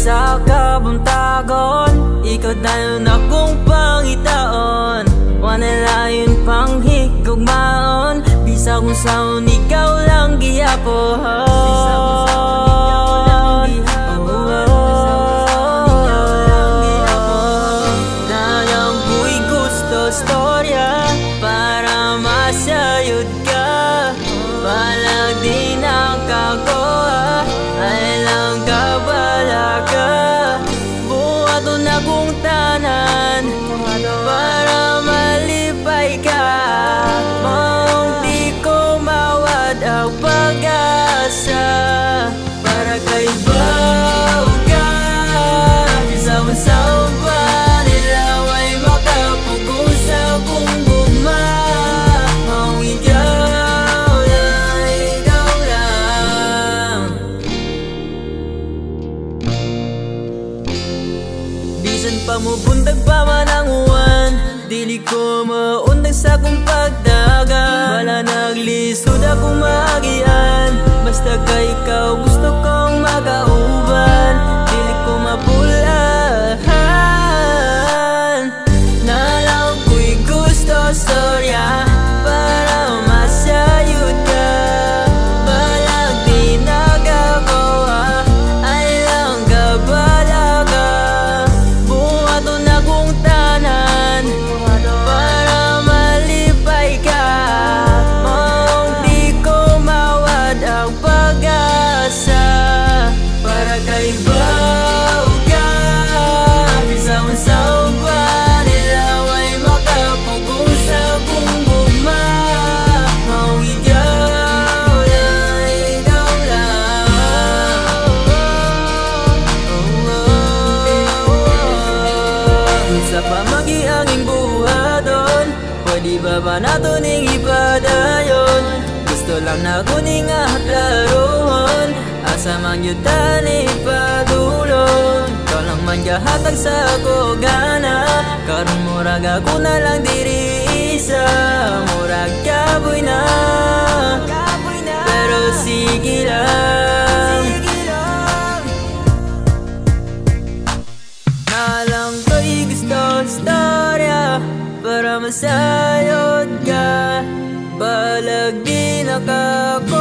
sa kabuntagon, ikaw tayo na kung pangitaon. Wanalayon pang higugmaon, bisa kung saon ikaw lang giyapon. Nalang ko'y gusto storya para masayod ka. Balag di nakakuha, ay lang kabalaga. Buhaton na kong tanan para malipay ka. Maong di ko mawad ang pag-asa para kay baw ka. Saon-saon pa nila ay makapugusa kung guma. Maong ikaw lang. Bisan pa mo buntag pa man ang uwan, dili ko maundag sa kong pagdaga. Wala naglisod akong maagian, basta ka ikaw gusto kong makauban. Dili ko mapulahan, nalang ko'y gusto storya para masayod ka. Balag di nagakuha, ay lang kabalaga. Buhaton na kong tanan para malipay ka. Maong di ko mawad ang pag-asa para kay baw ka. Saon-saon pa nila ay makapugusa kung guma. Maong ikaw lang. Sa pamagianging buhaton, pwede ba ba nato ning ipadayon? Gusto lang na kuning aklarohon, asa man yun tani padulon. Ikaw lang man gahatag sa ako gana, karon murag ako na lang diri isa. Murag kaboy na, pero sige lang. Nalang ko'y gusto storya para masayod ka. Balag di nakako,